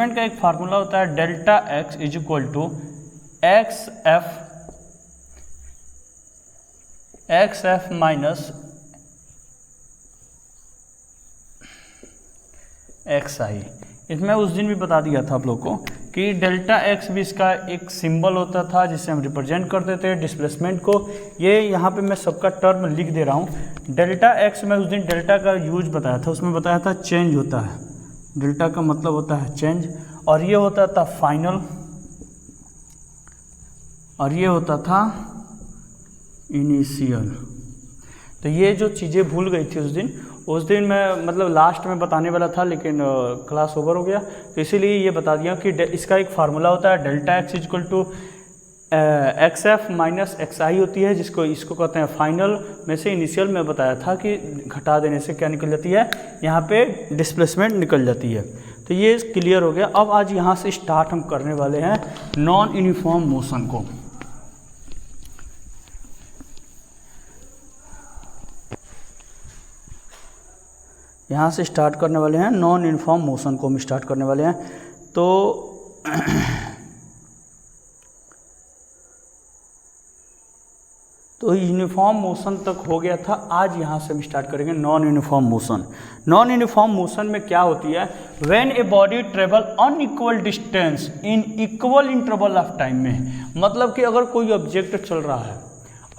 Displacement का एक formula होता है delta X is equal to X F minus X I. इसमें उस दिन भी बता दिया था आप लोग को कि डेल्टा एक्स भी इसका एक सिंबल होता था जिससे हम रिप्रेजेंट करते थे डिस्प्लेसमेंट को। ये यहाँ पे मैं सबका टर्म लिख दे रहा हूँ। डेल्टा एक्स में उस दिन डेल्टा का यूज बताया था, उसमें बताया था चेंज होता है, डेल्टा का मतलब होता है चेंज, और ये होता था फाइनल, और ये होता था इनिशियल। तो ये जो चीज़ें भूल गई थी उस दिन मैं मतलब लास्ट में बताने वाला था, लेकिन क्लास ओवर हो गया, तो इसीलिए ये बता दिया कि इसका एक फार्मूला होता है delta X equal to X F minus X I होती है, इसको कहते हैं फाइनल में से इनिशियल में बताया था कि घटा देने से क्या निकल जाती है, यहाँ पे डिस्प्लेसमेंट निकल जाती है। तो ये क्लियर हो गया। अब आज यहाँ से स्टार्ट हम करने वाले हैं नॉन यूनिफॉर्म मोशन को। यहाँ से स्टार्ट करने वाले हैं नॉन यूनिफॉर्म मोशन को हम स्टार्ट करने वाले हैं। तो यूनिफॉर्म मोशन तक हो गया था, आज यहाँ से हम स्टार्ट करेंगे non uniform motion. Non uniform motion में क्या होती है, when a body travel unequal distance in equal interval of time में, मतलब कि अगर कोई ऑब्जेक्ट चल रहा है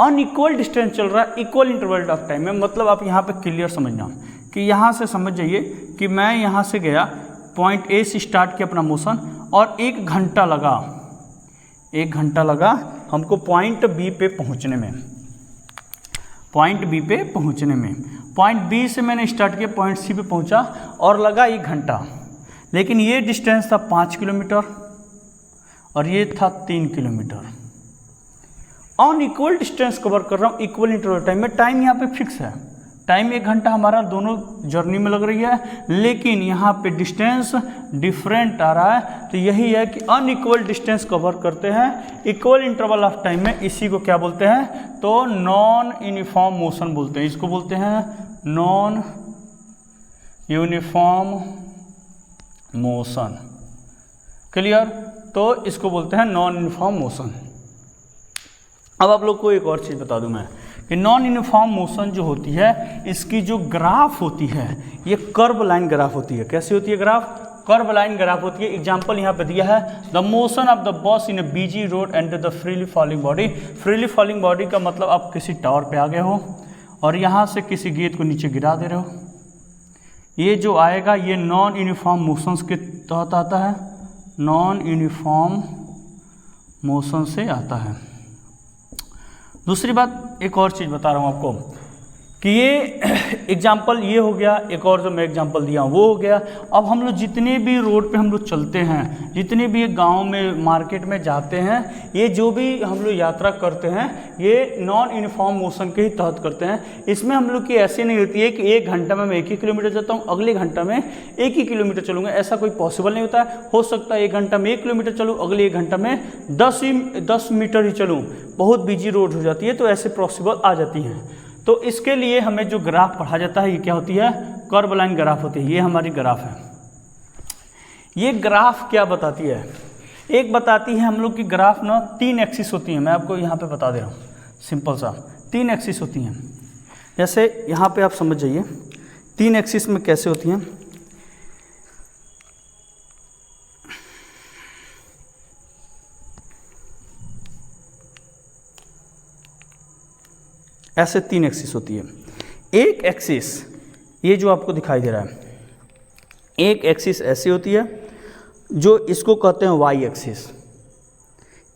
अनइक्वल डिस्टेंस चल रहा है इक्वल इंटरवल ऑफ टाइम में, मतलब आप यहाँ पे क्लियर समझना कि यहाँ से समझ जाइए कि मैं यहाँ से गया पॉइंट ए से स्टार्ट किया अपना मोशन, और 1 घंटा लगा हमको पॉइंट बी पे पहुँचने में, पॉइंट बी से मैंने स्टार्ट किया, पॉइंट सी पे पहुँचा और लगा 1 घंटा, लेकिन ये डिस्टेंस था 5 किलोमीटर और ये था 3 किलोमीटर। अनइक्वल डिस्टेंस कवर कर रहा हूँ इक्वल इंटरवल टाइम में। टाइम यहाँ पे फिक्स है, टाइम 1 घंटा हमारा दोनों जर्नी में लग रही है, लेकिन यहाँ पे डिस्टेंस डिफरेंट आ रहा है। तो यही है कि अनइक्वल डिस्टेंस कवर करते हैं इक्वल इंटरवल ऑफ टाइम में, इसी को क्या बोलते हैं, तो नॉन यूनिफॉर्म मोशन बोलते हैं। इसको बोलते हैं नॉन यूनिफॉर्म मोशन। क्लियर? तो इसको बोलते हैं नॉन यूनिफॉर्म मोशन। अब आप लोग को एक और चीज़ बता दूं मैं कि नॉन यूनिफॉर्म मोशन जो होती है, इसकी जो ग्राफ होती है ये कर्व लाइन ग्राफ होती है। कैसी होती है ग्राफ? कर्व लाइन ग्राफ होती है। एग्जांपल यहाँ पे दिया है, the motion of the bus in A busy road and the freely falling body. Freely falling body का मतलब आप किसी टावर पे आ गए हो और यहाँ से किसी गेट को नीचे गिरा दे रहे हो, ये जो आएगा ये नॉन यूनिफॉर्म मोशंस के तहत आता है, नॉन यूनिफॉर्म मोशन से आता है। दूसरी बात, एक और चीज़ बता रहा हूँ आपको कि ये एग्जाम्पल ये हो गया, एक और जो मैं एग्जाम्पल दिया हूँ वो हो गया। अब हम लोग जितने भी रोड पे हम लोग चलते हैं, जितने भी गांव में मार्केट में जाते हैं, ये जो भी हम लोग यात्रा करते हैं ये नॉन यूनिफॉर्म मोशन के ही तहत करते हैं। इसमें हम लोग की ऐसी नहीं होती है कि 1 घंटा में मैं 1 ही किलोमीटर जाता हूँ, अगले घंटा में 1 ही किलोमीटर चलूँगा, ऐसा कोई पॉसिबल नहीं होता है। हो सकता है 1 घंटा में 1 किलोमीटर चलूँ, अगले 1 घंटा में 10 मीटर ही चलूँ, बहुत बिजी रोड हो जाती है, तो ऐसे पॉसिबल आ जाती हैं। तो इसके लिए हमें जो ग्राफ पढ़ा जाता है ये क्या होती है, कर्व लाइन ग्राफ होती है। ये हमारी ग्राफ है। ये ग्राफ क्या बताती है, एक बताती है हम लोग की ग्राफ ना 3 एक्सिस होती हैं। मैं आपको यहाँ पे बता दे रहा हूँ, सिंपल सा 3 एक्सिस होती हैं। जैसे यहाँ पे आप समझ जाइए 3 एक्सिस में कैसे होती हैं। ऐसे 3 एक्सिस होती है। एक एक्सिस ये जो आपको दिखाई दे रहा है, एक एक्सिस ऐसी होती है जो इसको कहते हैं वाई एक्सिस।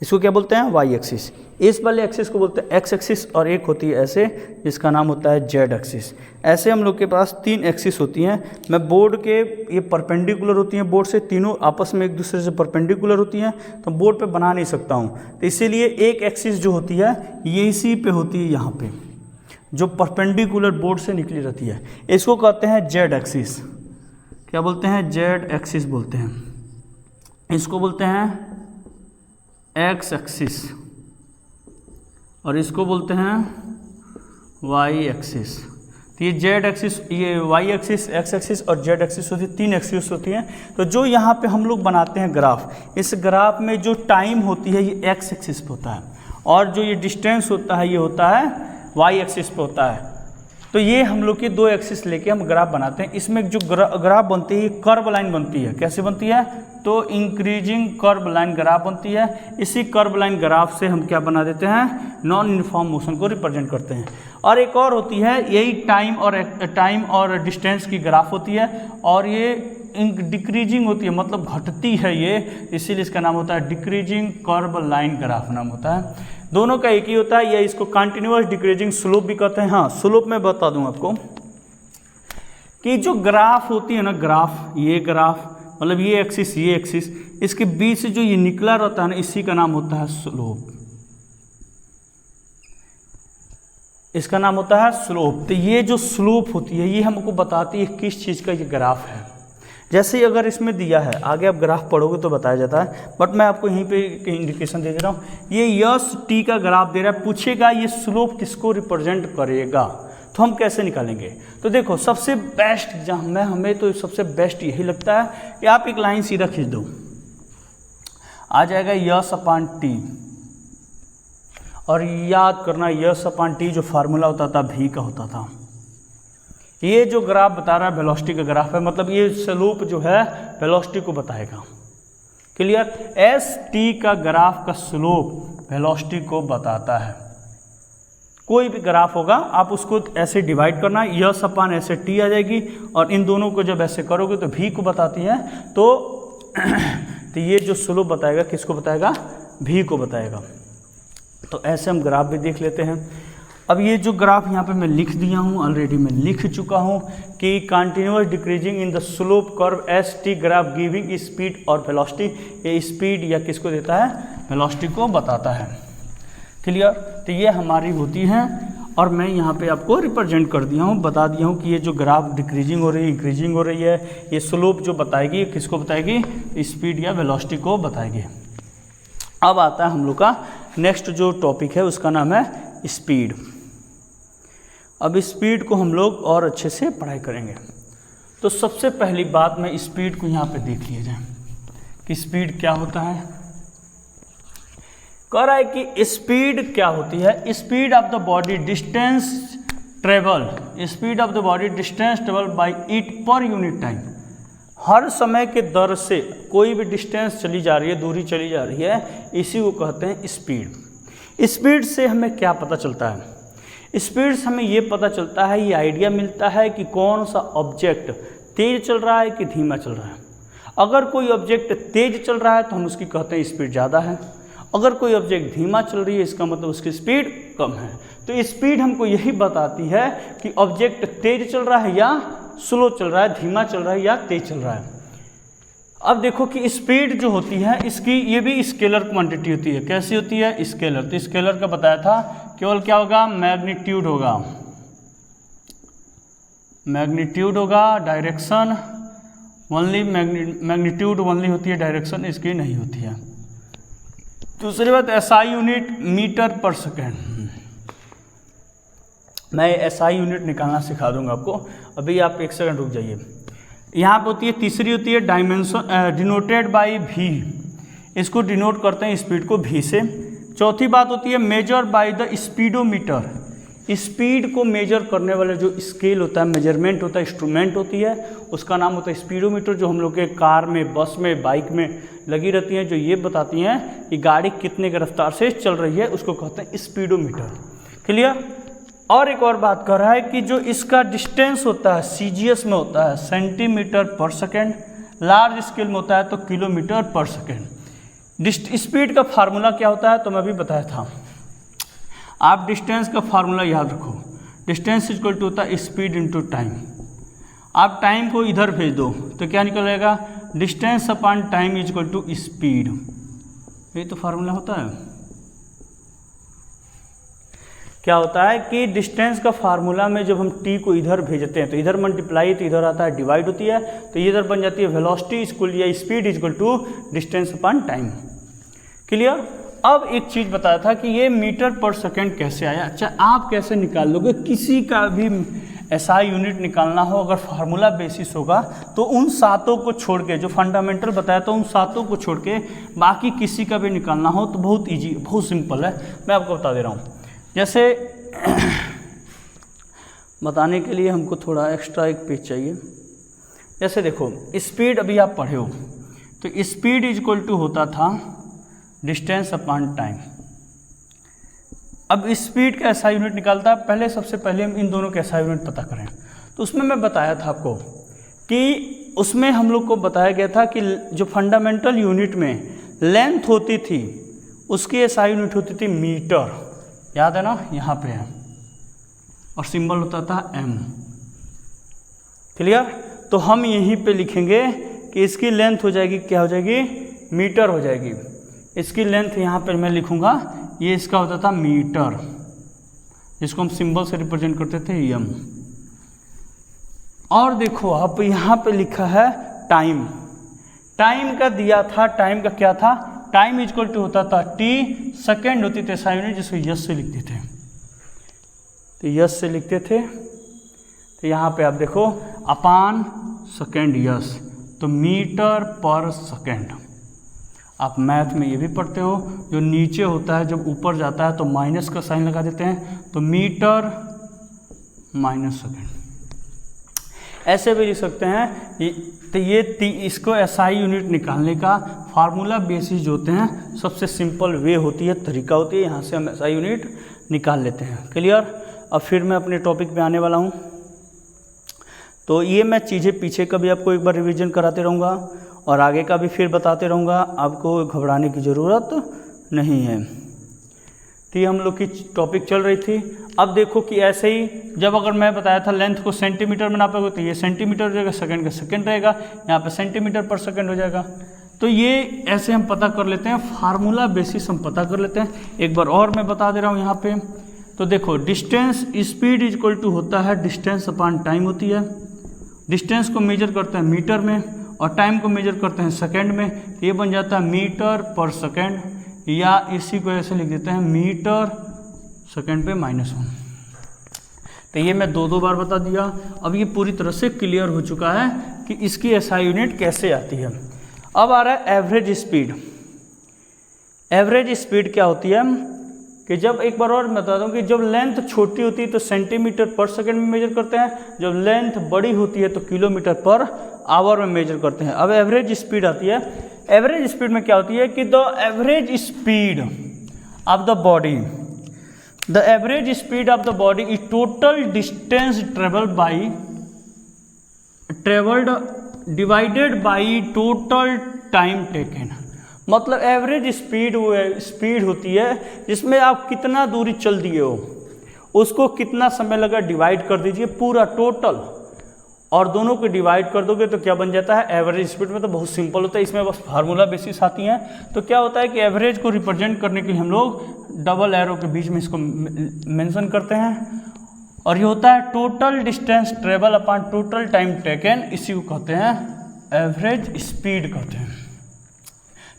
इसको क्या बोलते हैं, वाई एक्सिस। इस वाले एक्सिस को बोलते हैं एक्स एक्सिस, और एक होती है ऐसे जिसका नाम होता है जेड एक्सिस। ऐसे हम लोग के पास 3 एक्सिस होती हैं। मैं बोर्ड के ये परपेंडिकुलर होती हैं, बोर्ड से तीनों आपस में एक दूसरे से परपेंडिकुलर होती हैं, तो बोर्ड पे बना नहीं सकता हूँ। तो इसीलिए एक एक्सिस जो होती है ये इसी पे होती है, यहाँ पे जो परपेंडिकुलर बोर्ड से निकली रहती है, इसको कहते हैं जेड एक्सिस। क्या बोलते हैं, जेड एक्सिस बोलते हैं। इसको बोलते हैं एक्स एक्सिस और इसको बोलते हैं वाई एक्सिस। तो ये जेड एक्सिस, ये वाई एक्सिस, एक्स एक्सिस और जेड एक्सिस होती है, 3 एक्सिस होती हैं। तो जो यहाँ पे हम लोग बनाते हैं ग्राफ, इस ग्राफ में जो टाइम होती है ये एक्स एक्सिस पे होता है, और जो ये डिस्टेंस होता है ये होता है वाई एक्सिस पे होता है। तो ये हम लोग के 2 एक्सिस लेके हम ग्राफ बनाते हैं। इसमें जो ग्राफ बनती है ये कर्व लाइन बनती है। कैसे बनती है? तो इंक्रीजिंग कर्व लाइन ग्राफ बनती है। इसी कर्व लाइन ग्राफ से हम क्या बना देते हैं? नॉन यूनिफॉर्म मोशन को रिप्रेजेंट करते हैं। और एक और होती है, यही टाइम और डिस्टेंस की ग्राफ होती है, और ये डिक्रीजिंग होती है, मतलब घटती है ये, इसीलिए इसका नाम होता है डिक्रीजिंग कर्व लाइन ग्राफ नाम होता है। दोनों का एक ही होता है, या इसको कंटिन्यूअस डिक्रीजिंग स्लोप भी कहते हैं। हाँ, स्लोप में बता दूं आपको कि जो ग्राफ होती है ना, ग्राफ मतलब ये एक्सिस, इसके बीच से जो ये निकला रहता है ना, इसी का नाम होता है स्लोप। इसका नाम होता है स्लोप। तो ये जो स्लोप होती है ये हमको बताती है किस चीज़ का ये ग्राफ है। जैसे ही अगर इसमें दिया है, आगे आप ग्राफ पढ़ोगे तो बताया जाता है, बट मैं आपको यहीं पे इंडिकेशन दे रहा हूँ। ये यस टी का ग्राफ दे रहा है, पूछेगा ये स्लोप किसको रिप्रेजेंट करेगा, तो हम कैसे निकालेंगे? तो देखो, सबसे बेस्ट हमें तो सबसे बेस्ट यही लगता है कि आप एक लाइन सीधा खींच दो, आ जाएगा यस अपॉन टी। और याद करना, यस अपॉन टी जो फार्मूला होता था भी का होता था। ये जो ग्राफ बता रहा है वेलोसिटी का ग्राफ है, मतलब ये स्लोप जो है वेलोसिटी को बताएगा। क्लियर? एस टी का ग्राफ का स्लोप वेलोसिटी को बताता है। कोई भी ग्राफ होगा आप उसको ऐसे डिवाइड करना, यस अपॉन ऐसे टी आ जाएगी, और इन दोनों को जब ऐसे करोगे तो भी को बताती है। तो ये जो स्लोप बताएगा किसको बताएगा? भी को बताएगा। तो ऐसे हम ग्राफ भी देख लेते हैं। अब ये जो ग्राफ यहाँ पे मैं लिख दिया हूँ, ऑलरेडी मैं लिख चुका हूँ कि continuous decreasing in the slope curve S T graph giving speed और वेलोसिटी। ये स्पीड या किसको देता है? वेलोसिटी को बताता है। क्लियर? तो ये हमारी होती है, और मैं यहाँ पे आपको रिप्रेजेंट कर दिया हूँ, बता दिया हूँ कि ये जो ग्राफ डिक्रीजिंग हो रही है, इंक्रीजिंग हो रही है, ये स्लोप जो बताएगी किसको बताएगी? स्पीड या वेलोसिटी को बताएगी। अब आता है हम लोग का नेक्स्ट जो टॉपिक है, उसका नाम है स्पीड। अब स्पीड को हम लोग और अच्छे से पढ़ाई करेंगे। तो सबसे पहली बात में स्पीड को यहाँ पे देख लिया जाए कि स्पीड क्या होता है। कह रहा है कि स्पीड क्या होती है? Speed of the body distance travel, speed of the body distance travel by it per unit time. हर समय के दर से कोई भी डिस्टेंस चली जा रही है, दूरी चली जा रही है, इसी को कहते हैं स्पीड। स्पीड से हमें क्या पता चलता है? स्पीड से हमें ये पता चलता है, ये आइडिया मिलता है कि कौन सा ऑब्जेक्ट तेज चल रहा है कि धीमा चल रहा है। अगर कोई ऑब्जेक्ट तेज चल रहा है तो हम उसकी कहते हैं स्पीड ज़्यादा है। अगर कोई ऑब्जेक्ट धीमा चल रही है इसका मतलब उसकी स्पीड कम है। तो स्पीड हमको यही बताती है कि ऑब्जेक्ट तेज चल रहा है या स्लो चल रहा है, धीमा चल रहा है या तेज चल रहा है। अब देखो कि स्पीड जो होती है इसकी, ये भी स्केलर क्वांटिटी होती है। कैसी होती है? स्केलर। तो स्केलर का बताया था, केवल क्या होगा? मैग्नीट्यूड होगा, मैग्नीट्यूड होगा, डायरेक्शन ओनली, मैग्नीट्यूड ओनली होती है, डायरेक्शन इसकी नहीं होती है। दूसरी बात, एसआई यूनिट मीटर पर सेकेंड। मैं एसआई यूनिट निकालना सिखा दूंगा आपको, अभी आप 1 सेकंड रुक जाइए। यहाँ पर होती है, तीसरी होती है डायमेंशन, डिनोटेड बाय भी, इसको डिनोट करते हैं स्पीड को भी से। चौथी बात होती है measure by the speedometer, speed को मेजर करने वाला जो स्केल होता है, मेजरमेंट होता है, इंस्ट्रूमेंट होती है, उसका नाम होता है स्पीडोमीटर, जो हम लोग के कार में, बस में, बाइक में लगी रहती हैं, जो ये बताती हैं कि गाड़ी कितने की रफ्तार से चल रही है, उसको कहते हैं स्पीडोमीटर। क्लियर? और एक और बात कर रहा है कि जो इसका डिस्टेंस होता है सीजीएस में होता है सेंटीमीटर पर सेकेंड, लार्ज स्केल में होता है तो किलोमीटर पर सेकेंड। स्पीड का फार्मूला क्या होता है तो मैं भी बताया था, आप डिस्टेंस का फार्मूला याद रखो, डिस्टेंस इक्वल टू होता है स्पीड इनटू टाइम। आप टाइम को इधर भेज दो तो क्या निकलेगा? Distance upon time equal to speed. ये तो फार्मूला होता है। क्या होता है कि डिस्टेंस का फार्मूला में जब हम टी को इधर भेजते हैं तो इधर मल्टीप्लाई, तो इधर आता है डिवाइड होती है, तो इधर बन जाती है वेलोसिटी इक्वल या speed equal to distance upon time. Clear? अब एक चीज़ बताया था कि ये मीटर पर सेकेंड कैसे आया। अच्छा, आप कैसे निकाल लोगे किसी का भी एसआई यूनिट निकालना हो, अगर फार्मूला बेसिस होगा तो उन सातों को छोड़ के, जो फंडामेंटल बताया तो उन सातों को छोड़ के बाकी किसी का भी निकालना हो तो बहुत ईजी, बहुत सिंपल है। मैं आपको बता दे रहा हूँ। जैसे बताने के लिए हमको थोड़ा एक्स्ट्रा एक पेज चाहिए। जैसे देखो, स्पीड अभी आप पढ़े हो तो स्पीड इज इक्वल टू होता था डिस्टेंस अपॉन टाइम। अब स्पीड का ऐसा यूनिट निकालता है, पहले सबसे पहले हम इन दोनों का ऐसा यूनिट पता करें। तो उसमें मैं बताया था आपको कि उसमें हम लोग को बताया गया था कि जो फंडामेंटल यूनिट में लेंथ होती थी उसकी ऐसा यूनिट होती थी मीटर, याद है ना, यहाँ पे है, और सिंबल होता था m। क्लियर? तो हम यहीं पे लिखेंगे कि इसकी लेंथ हो जाएगी, क्या हो जाएगी, मीटर हो जाएगी। इसकी लेंथ यहाँ पे मैं लिखूँगा, ये इसका होता था मीटर, जिसको हम सिंबल से रिप्रेजेंट करते थे m। और देखो अब यहाँ पे लिखा है टाइम। टाइम का दिया था, टाइम का क्या था, टाइम इक्वल टू होता था t, सेकेंड होती थे SI यूनिट, जिसको यस से लिखते थे, तो यस से लिखते थे। तो यहाँ पे आप देखो अपान सेकेंड यस, तो मीटर पर सेकेंड। आप मैथ में ये भी पढ़ते हो, जो नीचे होता है जब ऊपर जाता है तो माइनस का साइन लगा देते हैं, तो मीटर माइनस सेकेंड, ऐसे भी लिख सकते हैं। तो ये इसको SI यूनिट निकालने का फार्मूला बेसिस जो होते हैं, सबसे सिंपल वे होती है, तरीका होती है, यहाँ से हम SI यूनिट निकाल लेते हैं। क्लियर? अब फिर मैं अपने टॉपिक पे आने वाला हूँ। तो ये मैं चीज़ें पीछे का भी आपको एक बार रिवीजन कराते रहूँगा और आगे का भी फिर बताते रहूँगा, आपको घबराने की ज़रूरत नहीं है। तो ये हम लोग की टॉपिक चल रही थी। अब देखो कि ऐसे ही जब अगर मैं बताया था लेंथ को सेंटीमीटर में नापोगे तो ये सेंटीमीटर हो जाएगा, सेकंड का सेकंड रहेगा, यहाँ पे सेंटीमीटर पर सेकंड हो जाएगा। तो ये ऐसे हम पता कर लेते हैं, फार्मूला बेसिस हम पता कर लेते हैं। एक बार और मैं बता दे रहा हूँ यहाँ पे। तो देखो distance, speed is equal to होता है डिस्टेंस अपॉन टाइम होती है। डिस्टेंस को मेजर करते हैं मीटर में और टाइम को मेजर करते हैं सेकंड में, तो ये बन जाता है मीटर पर सेकंड, या इसी को ऐसे लिख देते हैं मीटर सेकंड पे -1। तो ये मैं दो बार बता दिया। अब ये पूरी तरह से क्लियर हो चुका है कि इसकी SI यूनिट कैसे आती है। अब आ रहा है एवरेज स्पीड। एवरेज स्पीड क्या होती है कि जब, एक बार और बता दूं कि जब लेंथ छोटी होती है तो सेंटीमीटर पर सेकंड में मेजर करते हैं, जब लेंथ बड़ी होती है तो किलोमीटर पर आवर में मेजर करते हैं। अब एवरेज स्पीड आती है। एवरेज स्पीड में क्या होती है कि the average speed of the body, the average speed of the body is total distance travelled divided by total time taken. मतलब एवरेज स्पीड वो स्पीड होती है जिसमें आप कितना दूरी चल दिए हो, उसको कितना समय लगा डिवाइड कर दीजिए पूरा टोटल, और दोनों को डिवाइड कर दोगे तो क्या बन जाता है एवरेज स्पीड। में तो बहुत सिंपल होता है, इसमें बस फार्मूला बेसिस आती हैं। तो क्या होता है कि एवरेज को रिप्रेजेंट करने के लिए हम लोग डबल एरो के बीच में इसको मेंशन करते हैं, और ये होता है total distance travel upon total time taken, इसी को कहते हैं एवरेज स्पीड कहते हैं।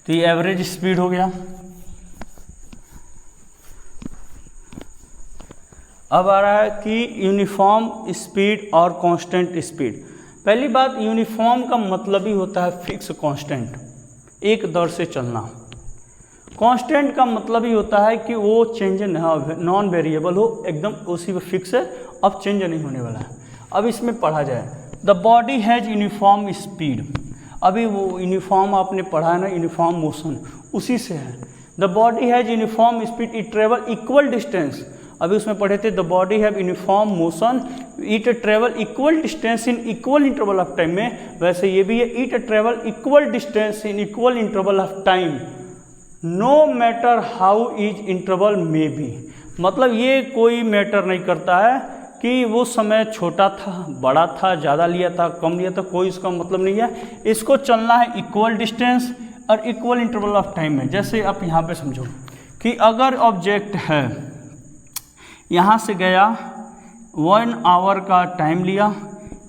तो ये एवरेज स्पीड हो गया। अब आ रहा है कि यूनिफॉर्म स्पीड और कांस्टेंट स्पीड। पहली बात, यूनिफॉर्म का मतलब ही होता है फिक्स कांस्टेंट, एक दर से चलना। कांस्टेंट का मतलब ही होता है कि वो चेंज नॉन वेरिएबल हो, एकदम उसी पे फिक्स है, अब चेंज नहीं होने वाला है। अब इसमें पढ़ा जाए, the body has uniform speed. अभी वो यूनिफॉर्म आपने पढ़ा है ना, यूनिफॉर्म मोशन, उसी से है। The body has uniform speed, it travel equal distance. अभी उसमें पढ़े थे the body have uniform motion, it travel equal distance in equal interval of time में, वैसे ये भी है it travel equal distance in equal interval of time no matter how is interval may be. मतलब ये कोई मैटर नहीं करता है कि वो समय छोटा था, बड़ा था, ज़्यादा लिया था, कम लिया था, कोई इसका मतलब नहीं है। इसको चलना है इक्वल डिस्टेंस और इक्वल इंटरवल ऑफ टाइम में। जैसे आप यहाँ पे समझो कि अगर ऑब्जेक्ट है, यहाँ से गया 1 आवर का टाइम लिया,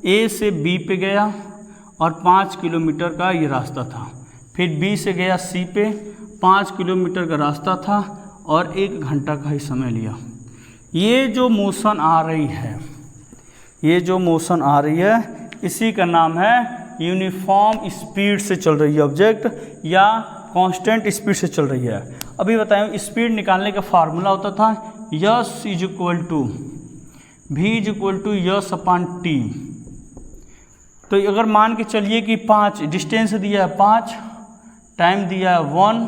ए से बी पे गया और 5 किलोमीटर का ये रास्ता था, फिर बी से गया सी पे, 5 किलोमीटर का रास्ता था और 1 घंटा का ही समय लिया। ये जो मोशन आ रही है, ये जो मोशन आ रही है इसी का नाम है यूनिफॉर्म स्पीड से चल रही है ऑब्जेक्ट या कांस्टेंट स्पीड से चल रही है। अभी बताएं स्पीड निकालने का फार्मूला होता था S is equal to V is equal to S upon T. तो अगर मान के चलिए कि 5 डिस्टेंस दिया है 5, टाइम दिया है 1,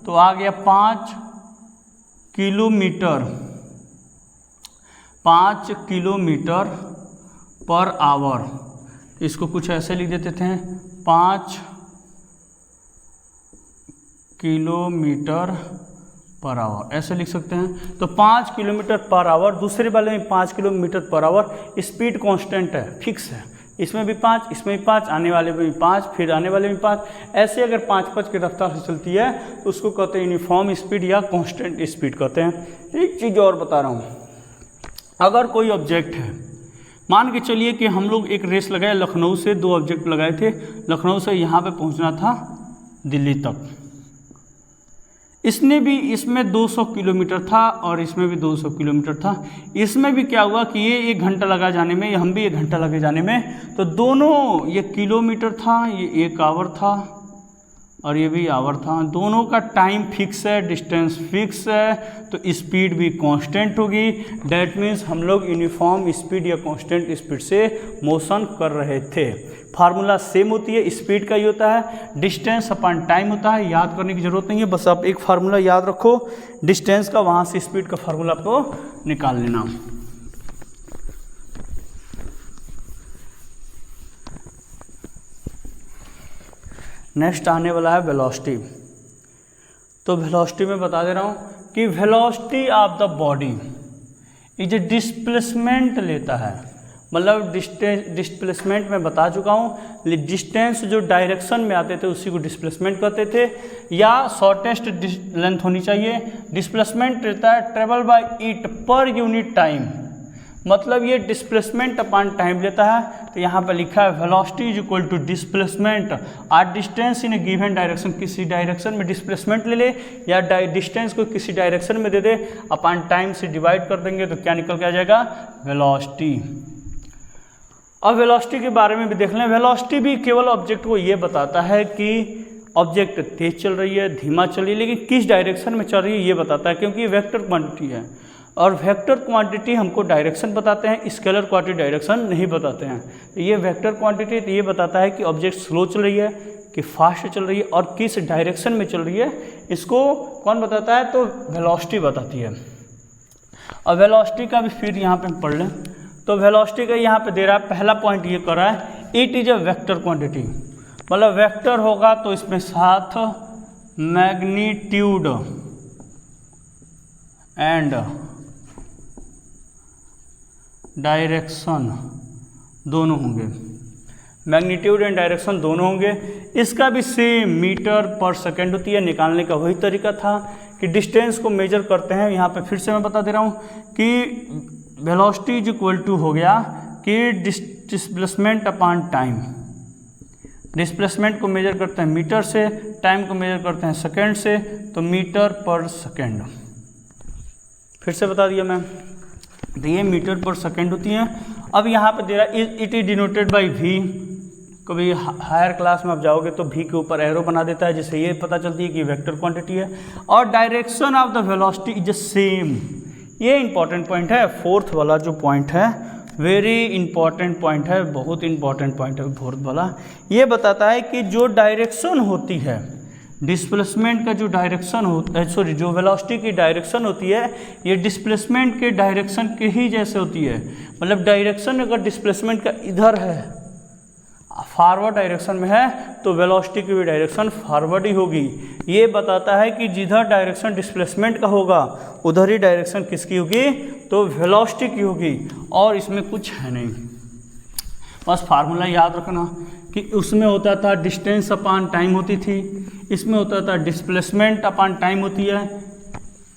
तो आ गया 5 किलोमीटर, 5 किलोमीटर पर आवर। इसको कुछ ऐसे लिख देते थे 5 किलोमीटर पर आवर, ऐसे लिख सकते हैं। तो 5 किलोमीटर पर आवर, दूसरे वाले में 5 किलोमीटर पर आवर, स्पीड कांस्टेंट है, फिक्स है। इसमें भी 5, इसमें भी 5, आने वाले में भी 5, फिर आने वाले में 5, ऐसे अगर 5-5 की रफ्तार से चलती है तो उसको कहते हैं यूनिफॉर्म स्पीड या कांस्टेंट स्पीड कहते हैं। एक चीज़ और बता रहा हूँ, अगर कोई ऑब्जेक्ट है, मान के चलिए कि हम लोग एक रेस लगाए, लखनऊ से 2 ऑब्जेक्ट लगाए थे, लखनऊ से यहाँ पे पहुँचना था दिल्ली तक। इसमें 200 किलोमीटर था और इसमें भी 200 किलोमीटर था। इसमें भी क्या हुआ कि ये 1 घंटा लगा जाने में, हम भी 1 घंटा लगे जाने में, तो दोनों, ये किलोमीटर था, ये 1 आवर था और ये भी आवर था, दोनों का टाइम फिक्स है, डिस्टेंस फिक्स है, तो स्पीड भी कांस्टेंट होगी। डैट मीन्स हम लोग यूनिफॉर्म स्पीड या कांस्टेंट स्पीड से मोशन कर रहे थे। फार्मूला सेम होती है, स्पीड का ही होता है, डिस्टेंस अपॉन टाइम होता है, याद करने की जरूरत नहीं है, बस आप एक फार्मूला याद रखो डिस्टेंस का, वहाँ से स्पीड का फार्मूला आपको निकाल लेना। नेक्स्ट आने वाला है वेलोसिटी। तो वेलोसिटी में बता दे रहा हूँ कि velocity of the body is displacement लेता है, मतलब डिस्प्लेसमेंट में बता चुका हूँ, डिस्टेंस जो डायरेक्शन में आते थे उसी को डिस्प्लेसमेंट कहते थे, या शॉर्टेस्ट लेंथ होनी चाहिए। डिस्प्लेसमेंट रहता है travel by it per unit time, मतलब ये डिस्प्लेसमेंट अपॉन टाइम लेता है। तो यहाँ पर लिखा है velocity is equal to displacement or distance in a given direction, किसी डायरेक्शन में डिस्प्लेसमेंट ले ले या डिस्टेंस को किसी डायरेक्शन में दे दे, अपॉन टाइम से डिवाइड कर देंगे तो क्या निकल के आ जाएगा, वेलोसिटी। अब वेलोसिटी के बारे में भी देख लें। वेलोसिटी भी केवल ऑब्जेक्ट को ये बताता है कि ऑब्जेक्ट तेज चल रही है, धीमा चल रही है, लेकिन किस डायरेक्शन में चल रही है ये बताता है, क्योंकि ये वेक्टर क्वांटिटी है और वेक्टर क्वांटिटी हमको डायरेक्शन बताते हैं, स्केलर क्वांटिटी डायरेक्शन नहीं बताते हैं। ये वेक्टर क्वांटिटी तो ये बताता है कि ऑब्जेक्ट स्लो चल रही है कि फास्ट चल रही है और किस डायरेक्शन में चल रही है, इसको कौन बताता है, तो वेलोसिटी बताती है। और वेलोसिटी का भी फिर यहाँ पे पढ़ लें। तो वेलोसिटी का यहाँ पे दे रहा है, पहला पॉइंट ये कर रहा है, it is a vector quantity, मतलब वेक्टर होगा तो इसमें साथ मैग्नीट्यूड एंड डायरेक्शन दोनों होंगे, मैग्नीट्यूड एंड डायरेक्शन दोनों होंगे। इसका भी सेम मीटर पर सेकेंड होती है, निकालने का वही तरीका था कि डिस्टेंस को मेजर करते हैं। यहाँ पे फिर से मैं बता दे रहा हूँ कि वेलोसिटी इज इक्वल टू हो गया कि डिस्प्लेसमेंट अपॉन टाइम, डिस्प्लेसमेंट को मेजर करते हैं मीटर से, टाइम को मेजर करते हैं सेकेंड से, तो मीटर पर सेकेंड। फिर से बता दिया मैं, तो ये मीटर पर सेकेंड होती हैं। अब यहाँ पे दे रहा है it is denoted by V, कभी हायर क्लास में आप जाओगे तो वी के ऊपर एरो बना देता है, जिससे ये पता चलती है कि वेक्टर क्वांटिटी है। और direction of the velocity is same, ये इंपॉर्टेंट पॉइंट है, फोर्थ वाला जो पॉइंट है वेरी इंपॉर्टेंट पॉइंट है, बहुत इंपॉर्टेंट पॉइंट है फोर्थ वाला। ये बताता है कि जो डायरेक्शन होती है, डिस्प्लेसमेंट का जो डायरेक्शन होता है, सॉरी जो वेलोसिटी की डायरेक्शन होती है, ये डिस्प्लेसमेंट के डायरेक्शन के ही जैसे होती है। मतलब डायरेक्शन अगर डिस्प्लेसमेंट का इधर है, फॉरवर्ड डायरेक्शन में है, तो वेलोसिटी की भी डायरेक्शन फॉरवर्ड ही होगी। ये बताता है कि जिधर डायरेक्शन डिस्प्लेसमेंट का होगा उधर ही डायरेक्शन किसकी होगी, तो वेलोसिटी की होगी, और इसमें कुछ है नहीं। बस फार्मूला याद रखना कि उसमें होता था डिस्टेंस अपॉन टाइम होती थी, इसमें होता था डिस्प्लेसमेंट अपॉन टाइम होती है,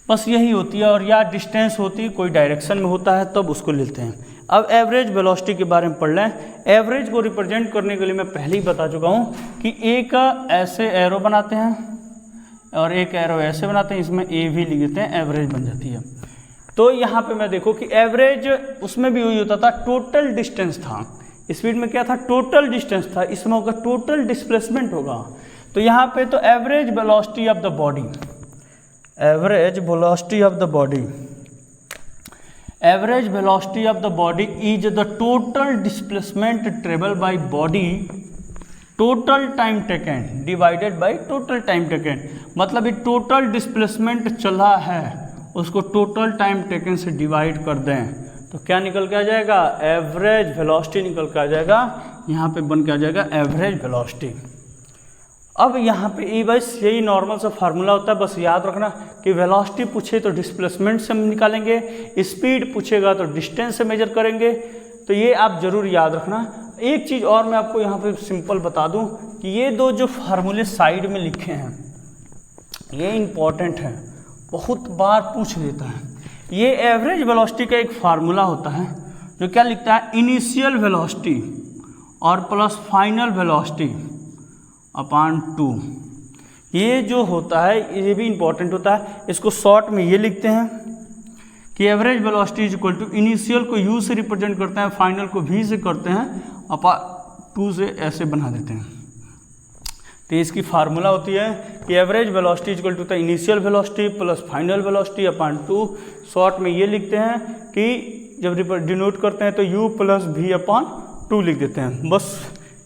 बस यही होती है। और या डिस्टेंस होती कोई डायरेक्शन में होता है तब उसको लेते हैं। अब एवरेज वेलोसिटी के बारे में पढ़ लें। एवरेज को रिप्रेजेंट करने के लिए मैं पहले ही बता चुका हूँ कि एक ऐसे एरो बनाते हैं और एक एरो ऐसे बनाते हैं, इसमें ए भी लिख देते हैं, एवरेज बन जाती है। तो यहाँ पे मैं देखो कि एवरेज उसमें भी वही होता था, टोटल डिस्टेंस था, स्पीड में क्या था, टोटल डिस्टेंस था, इसमें होगा टोटल डिस्प्लेसमेंट होगा। तो यहाँ पे तो average velocity of the body, average velocity of the body, average velocity of the body is the total displacement travel by body total time taken divided by total time taken. मतलब ये total displacement चला है उसको total time taken से divide कर दें तो क्या निकल के आ जाएगा, एवरेज वेलोसिटी निकल के आ जाएगा, यहाँ पे बन के आ जाएगा एवरेज वेलोसिटी। अब यहाँ पे ये बस यही नॉर्मल सा फार्मूला होता है, बस याद रखना कि वेलोसिटी पूछे तो डिस्प्लेसमेंट से हम निकालेंगे, स्पीड पूछेगा तो डिस्टेंस से मेजर करेंगे। तो ये आप जरूर याद रखना। एक चीज़ और मैं आपको यहाँ पे सिंपल बता दूँ कि ये दो जो फार्मूले साइड में लिखे हैं ये इम्पॉर्टेंट है, बहुत बार पूछ लेता है। ये एवरेज वेलोसिटी का एक फार्मूला होता है जो क्या लिखता है, इनिशियल वेलोसिटी और प्लस फाइनल वेलोसिटी अपॉन 2। ये जो होता है ये भी इम्पॉर्टेंट होता है। इसको शॉर्ट में ये लिखते हैं कि average velocity is equal to, initial को u से रिप्रेजेंट करते हैं, फाइनल को v से करते हैं, अपॉन 2 से ऐसे बना देते हैं। तो इसकी फार्मूला होती है कि average velocity is equal to the initial velocity plus final velocity upon 2। Short में ये लिखते हैं कि जब डिनोट करते हैं तो u प्लस v अपॉन 2 लिख देते हैं। बस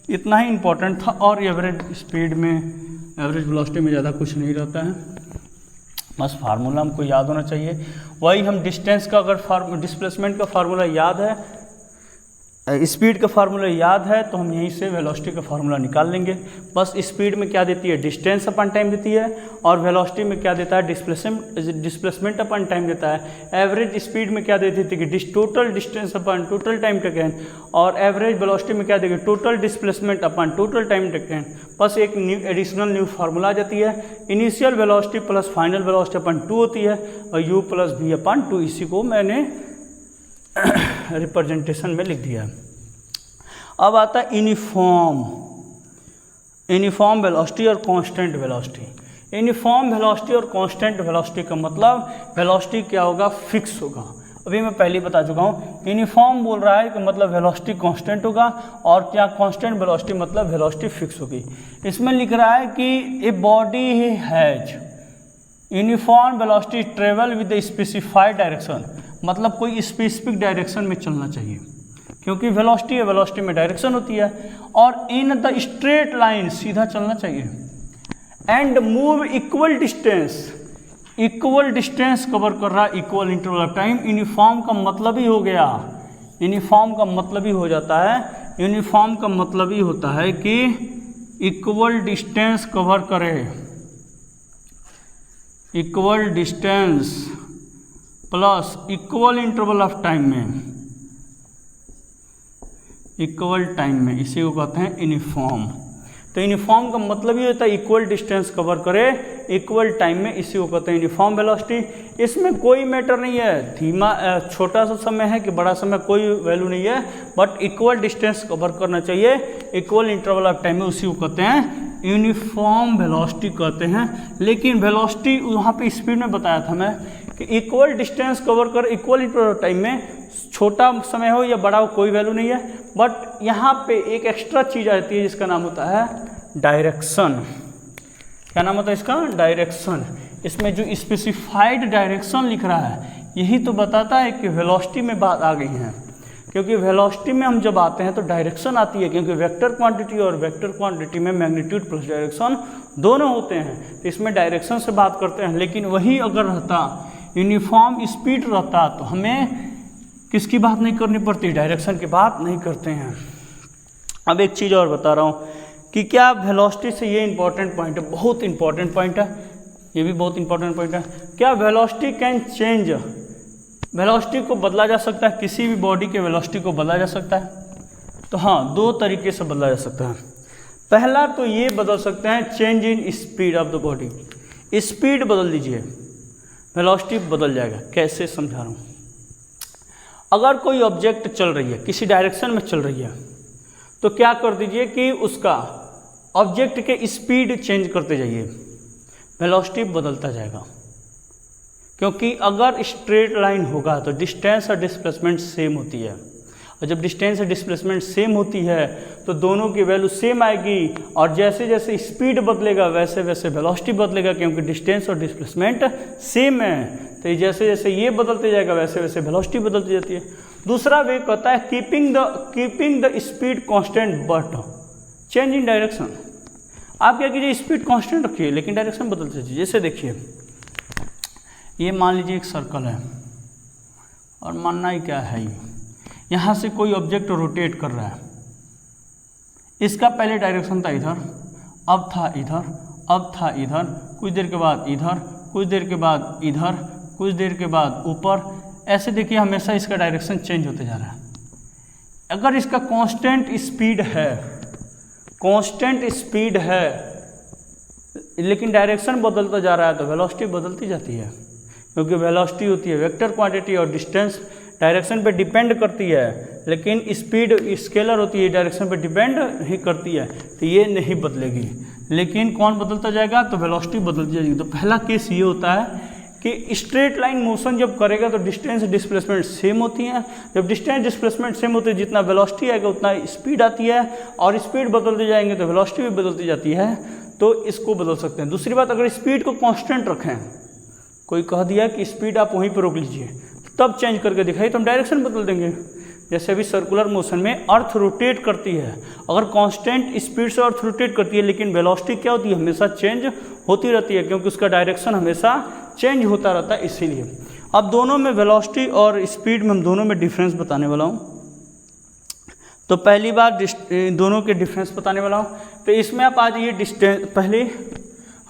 इतना ही इम्पोर्टेंट था। और एवरेज स्पीड में, एवरेज वेलोसिटी में ज़्यादा कुछ नहीं रहता है, बस फार्मूला हमको याद होना चाहिए। वही हम डिस्टेंस का अगर डिस्प्लेसमेंट का फार्मूला याद है, स्पीड का फार्मूला याद है तो हम यहीं से वेलोसिटी का फार्मूला निकाल लेंगे। बस स्पीड में क्या देती है, डिस्टेंस अपन टाइम देती है, और वेलोसिटी में क्या देता है, डिस्प्लेसमेंट अपन टाइम देता है। एवरेज स्पीड में क्या देती थी कि total distance upon total time taken, और एवरेज वेलोसिटी में क्या देगी, total displacement upon total time taken. बस एक एडिशनल न्यू फार्मूला आ जाती है, initial velocity plus final velocity upon 2 होती है, और u प्लस v अपन 2। इसी को मैंने रिप्रेजेंटेशन में लिख दिया। अब आता है यूनिफॉर्म वेलोसिटी और कांस्टेंट वेलोसिटी। यूनिफॉर्म वेलोसिटी और कांस्टेंट वेलोसिटी का मतलब वेलोसिटी क्या होगा, फिक्स होगा। अभी मैं पहले बता चुका हूँ, यूनिफॉर्म बोल रहा है कि मतलब वेलोसिटी कांस्टेंट होगा, और क्या कांस्टेंट वेलोसिटी मतलब वेलोसिटी फिक्स होगी। इसमें लिख रहा है कि a body has uniform velocity travel with the specified direction, मतलब कोई स्पेसिफिक डायरेक्शन में चलना चाहिए, क्योंकि वेलोसिटी है, वेलोसिटी में डायरेक्शन होती है, और इन द स्ट्रेट लाइन सीधा चलना चाहिए, and move equal distance, equal distance cover कर रहा है equal interval of time. Uniform का मतलब ही हो गया, यूनिफॉर्म का मतलब ही हो जाता है, यूनिफॉर्म का मतलब ही होता है कि इक्वल डिस्टेंस कवर करे, equal distance plus equal interval of time में, इक्वल टाइम में, इसी को कहते हैं यूनिफॉर्म। तो यूनिफॉर्म का मतलब ये होता है इक्वल डिस्टेंस कवर करे इक्वल टाइम में, इसी को कहते हैं यूनिफॉर्म वेलोसिटी। इसमें कोई मैटर नहीं है, धीमा छोटा सा समय है कि बड़ा समय, कोई वैल्यू नहीं है, बट इक्वल डिस्टेंस कवर करना चाहिए इक्वल इंटरवल ऑफ टाइम में, उसी को कहते हैं यूनिफॉर्म वेलोसिटी कहते हैं। लेकिन वेलोसिटी वहाँ पे स्पीड में बताया था मैं कि इक्वल डिस्टेंस कवर कर इक्वल इंटरवल ऑफ टाइम में, छोटा समय हो या बड़ा हो कोई वैल्यू नहीं है, बट यहाँ पे एक एक्स्ट्रा चीज़ आती है जिसका नाम होता है डायरेक्शन। क्या नाम होता है इसका, डायरेक्शन। इसमें जो स्पेसिफाइड डायरेक्शन लिख रहा है यही तो बताता है कि वेलोसिटी में बात आ गई है, क्योंकि वेलोसिटी में हम जब आते हैं तो डायरेक्शन आती है, क्योंकि वेक्टर क्वांटिटी और वेक्टर क्वांटिटी में मैग्नीट्यूड प्लस डायरेक्शन दोनों होते हैं, तो इसमें डायरेक्शन से बात करते हैं। लेकिन वही अगर रहता यूनिफॉर्म स्पीड रहता तो हमें किसकी बात नहीं करनी पड़ती, डायरेक्शन की बात नहीं करते हैं। अब एक चीज़ और बता रहा हूँ कि क्या वेलोसिटी से, ये इंपॉर्टेंट पॉइंट है, बहुत इंपॉर्टेंट पॉइंट है, ये भी बहुत इंपॉर्टेंट पॉइंट है। क्या वेलोसिटी कैन चेंज, वेलोसिटी को बदला जा सकता है, किसी भी बॉडी के वेलोसिटी को बदला जा सकता है? तो हाँ, दो तरीके से बदला जा सकता है। पहला तो ये बदल सकते हैं, change in speed of the body, speed बदल दीजिए, वेलोसिटी बदल जाएगा। कैसे समझा रहा हूँ, अगर कोई ऑब्जेक्ट चल रही है, किसी डायरेक्शन में चल रही है, तो क्या कर दीजिए कि उसका ऑब्जेक्ट के स्पीड चेंज करते जाइए, वेलोसिटी बदलता जाएगा। क्योंकि अगर स्ट्रेट लाइन होगा तो डिस्टेंस और डिस्प्लेसमेंट सेम होती है, और जब डिस्टेंस और डिस्प्लेसमेंट सेम होती है तो दोनों की वैल्यू सेम आएगी, और जैसे जैसे स्पीड बदलेगा वैसे वैसे वेलोसिटी बदलेगा, क्योंकि डिस्टेंस और डिस्प्लेसमेंट सेम है। तो जैसे जैसे ये बदलते जाएगा वैसे वैसे वेलोसिटी बदलती जाती है। दूसरा वे कहता है keeping the speed constant but change in direction. आप क्या कीजिए, स्पीड कांस्टेंट रखिए लेकिन डायरेक्शन बदलते जाइए। जैसे देखिए, ये मान लीजिए एक सर्कल है, और मानना ही क्या है, यहाँ से कोई ऑब्जेक्ट रोटेट कर रहा है। इसका पहले डायरेक्शन था इधर, अब था इधर, अब था इधर, कुछ देर के बाद इधर, कुछ देर के बाद इधर, कुछ देर के बाद ऊपर। ऐसे देखिए हमेशा इसका डायरेक्शन चेंज होते जा रहा है। अगर इसका कांस्टेंट स्पीड है लेकिन डायरेक्शन बदलता जा रहा है तो वेलोसिटी बदलती जाती है, क्योंकि वेलोसिटी होती है वेक्टर क्वांटिटी और डिस्टेंस डायरेक्शन पे डिपेंड करती है, लेकिन स्पीड स्केलर होती है, डायरेक्शन पे डिपेंड ही करती है, तो ये नहीं बदलेगी। लेकिन कौन बदलता जाएगा, तो वेलोसिटी बदलती जाएगी। तो पहला केस ये होता है कि स्ट्रेट लाइन मोशन जब करेगा तो डिस्टेंस डिस्प्लेसमेंट सेम होती हैं। जब डिस्टेंस डिस्प्लेसमेंट सेम होती है, जितना वेलोसिटी आएगा उतना स्पीड आती है, और स्पीड बदलते जाएंगे तो वेलोसिटी भी बदलती जाती है, तो इसको बदल सकते हैं। दूसरी बात, अगर स्पीड को कांस्टेंट रखें, कोई कह दिया कि स्पीड आप वहीं पर रोक लीजिए, तब चेंज करके दिखाइए तो हम डायरेक्शन बदल देंगे। जैसे अभी सर्कुलर मोशन में अर्थ रोटेट करती है, अगर कांस्टेंट स्पीड से अर्थ रोटेट करती है, लेकिन वेलोसिटी क्या होती है, हमेशा चेंज होती रहती है, क्योंकि उसका डायरेक्शन हमेशा चेंज होता रहता है, इसीलिए। अब दोनों में वेलोसिटी और स्पीड में हम दोनों में डिफरेंस बताने वाला हूँ। तो पहली बार दोनों के डिफरेंस बताने वाला हूँ। तो इसमें आप आ जाइए, डिस्टेंस पहले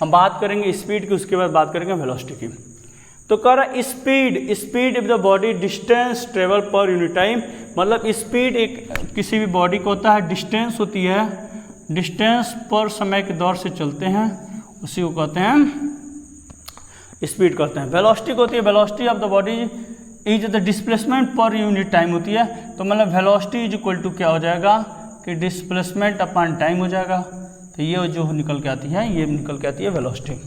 हम बात करेंगे स्पीड की, उसके बाद बात करेंगे वेलोसिटी की। तो कह रहा speed of the body distance travel पर यूनिट टाइम, मतलब स्पीड एक किसी भी बॉडी को होता है, डिस्टेंस होती है, डिस्टेंस पर समय के दौर से चलते हैं, उसी को कहते हैं स्पीड कहते हैं। वेलोसिटी को होती है, velocity of the body is the displacement पर यूनिट टाइम होती है। तो मतलब वेलोसिटी इज इक्वल टू क्या हो जाएगा कि डिस्प्लेसमेंट अपॉन टाइम हो जाएगा। तो ये जो निकल के आती है, ये निकल के आती है वेलोसिटी।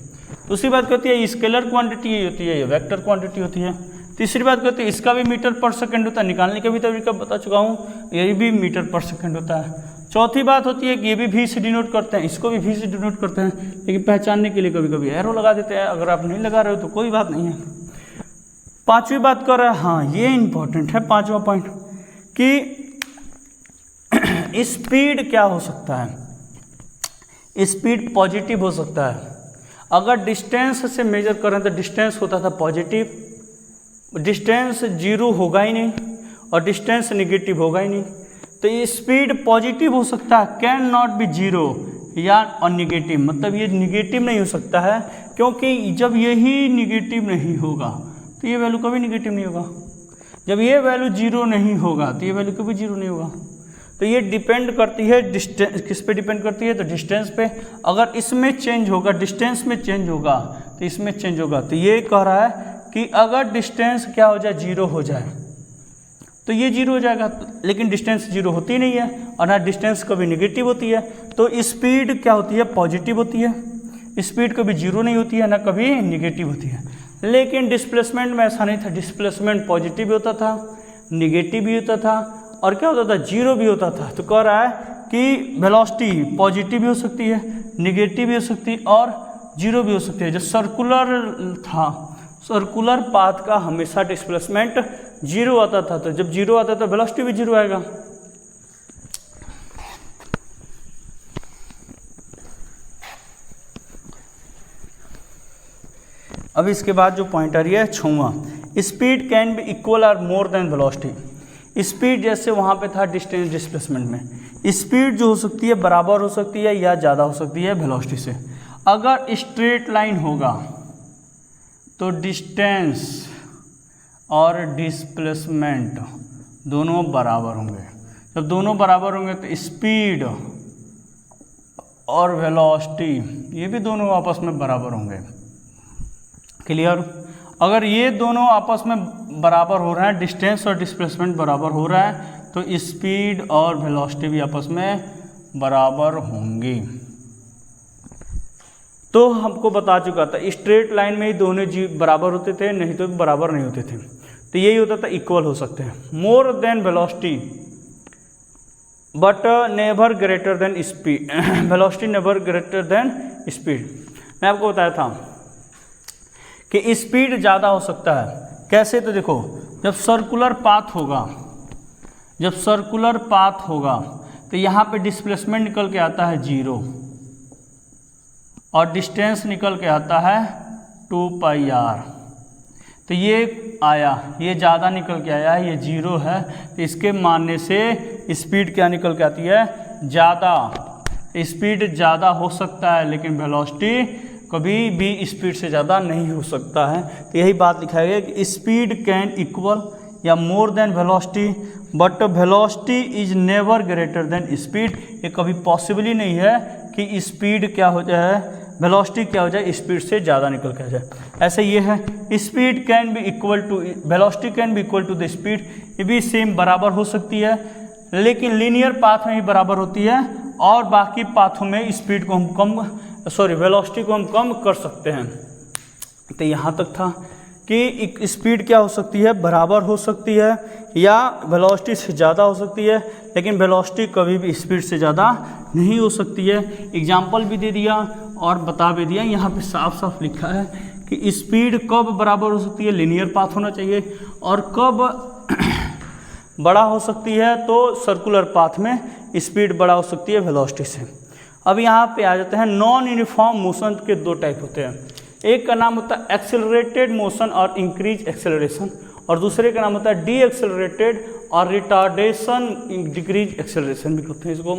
दूसरी बात कहती है स्केलर क्वांटिटी ये होती है, ये वेक्टर क्वांटिटी होती है। तीसरी बात कहती है इसका भी मीटर पर सेकंड होता है, निकालने का भी तरीका बता चुका हूँ, ये भी मीटर पर सेकंड होता है। चौथी बात होती है कि ये भी वी से डिनोट करते हैं, इसको भी वी से डिनोट करते हैं, लेकिन पहचानने के लिए कभी कभी एरो लगा देते हैं। अगर आप नहीं लगा रहे हो तो कोई बात नहीं है। पांचवी बात कर रहा है, हाँ ये इंपॉर्टेंट है, पांचवा पॉइंट कि स्पीड क्या हो सकता है, स्पीड पॉजिटिव हो सकता है। अगर डिस्टेंस से मेजर करें तो डिस्टेंस होता था पॉजिटिव, डिस्टेंस जीरो होगा ही नहीं और डिस्टेंस निगेटिव होगा ही नहीं। तो ये स्पीड पॉजिटिव हो सकता है, कैन नॉट बी जीरो या और निगेटिव, मतलब ये निगेटिव नहीं हो सकता है, क्योंकि जब यही निगेटिव नहीं होगा तो ये वैल्यू कभी निगेटिव नहीं होगा। जब ये वैल्यू जीरो नहीं होगा तो ये वैल्यू कभी जीरो नहीं होगा। तो ये डिपेंड करती है डिस्टेंस, किस पे डिपेंड करती है, तो डिस्टेंस पे। अगर इसमें चेंज होगा, डिस्टेंस में चेंज होगा तो इसमें चेंज होगा। तो ये कह रहा है कि अगर डिस्टेंस क्या हो जाए, जीरो हो जाए, तो ये जीरो हो जाएगा, लेकिन डिस्टेंस जीरो होती नहीं है, और ना डिस्टेंस कभी निगेटिव होती है। तो स्पीड क्या होती है, पॉजिटिव होती है, स्पीड कभी जीरो नहीं होती है, ना कभी निगेटिव होती है। लेकिन डिस्प्लेसमेंट में ऐसा नहीं था, डिस्प्लेसमेंट पॉजिटिव भी होता था, निगेटिव भी होता था, और क्या होता था, जीरो भी होता था। तो कह रहा है कि वेलोसिटी पॉजिटिव भी हो सकती है, निगेटिव भी हो सकती है, और जीरो भी हो सकती है। जो सर्कुलर था, सर्कुलर पाथ का हमेशा डिस्प्लेसमेंट जीरो आता था, तो जब जीरो आता तो वेलोसिटी भी जीरो आएगा। अब इसके बाद जो पॉइंट आ रही है 6वां, स्पीड कैन बी इक्वल और मोर देन वेलोसिटी। स्पीड जैसे वहाँ पे था डिस्टेंस डिस्प्लेसमेंट में, स्पीड जो हो सकती है बराबर हो सकती है या ज़्यादा हो सकती है वेलोसिटी से। अगर स्ट्रेट लाइन होगा तो डिस्टेंस और डिस्प्लेसमेंट दोनों बराबर होंगे। जब दोनों बराबर होंगे तो स्पीड और वेलोसिटी ये भी दोनों आपस में बराबर होंगे। क्लियर? अगर ये दोनों आपस में बराबर हो रहे हैं, डिस्टेंस और डिस्प्लेसमेंट बराबर हो रहा है, तो स्पीड और वेलोसिटी भी आपस में बराबर होंगी। तो हमको बता चुका था स्ट्रेट लाइन में ही दोनों जीव बराबर होते थे, नहीं तो बराबर नहीं होते थे। तो यही होता था इक्वल हो सकते हैं। More than velocity but never greater than speed, velocity never greater than speed. मैं आपको बताया था कि स्पीड ज़्यादा हो सकता है। कैसे? तो देखो, जब सर्कुलर पाथ होगा, जब सर्कुलर पाथ होगा तो यहाँ पे डिस्प्लेसमेंट निकल के आता है 0 और डिस्टेंस निकल के आता है 2πr। तो ये आया, ये ज़्यादा निकल के आया है, ये 0 है, तो इसके मानने से स्पीड क्या निकल के आती है? ज़्यादा। स्पीड ज़्यादा हो सकता है लेकिन वेलोसिटी कभी भी स्पीड से ज़्यादा नहीं हो सकता है। तो यही बात लिखा गया कि स्पीड कैन इक्वल या more than velocity but velocity is never greater than speed. ये कभी पॉसिबल ही नहीं है कि स्पीड क्या हो जाए, वेलोसिटी क्या हो जाए, स्पीड से ज़्यादा निकल के आ जाए। ऐसे ये है, speed can be equal to, velocity can be equal to the speed. ये भी सेम बराबर हो सकती है, लेकिन लीनियर पाथ में ही बराबर होती है और बाकी पाथों में स्पीड को हम वेलोसिटी को हम कम कर सकते हैं। तो यहाँ तक था कि स्पीड क्या हो सकती है? बराबर हो सकती है या वेलोसिटी से ज़्यादा हो सकती है, लेकिन वेलोसिटी कभी भी स्पीड से ज़्यादा नहीं हो सकती है। एग्जाम्पल भी दे दिया और बता भी दिया, यहाँ पे साफ साफ लिखा है कि स्पीड कब बराबर हो सकती है? लीनियर पाथ होना चाहिए। और कब बड़ा हो सकती है? तो सर्कुलर पाथ में स्पीड बड़ा हो सकती है वेलोसिटी से। अब यहाँ पे आ जाते हैं नॉन यूनिफॉर्म मोशन के दो टाइप होते हैं। एक का नाम होता है एक्सेलरेटेड मोशन और इंक्रीज एक्सेलरेशन, और दूसरे का नाम होता है डी एक्सेलरेटेड और रिटार्डेशन डिक्रीज एक्सेलरेशन भी कहते हैं इसको।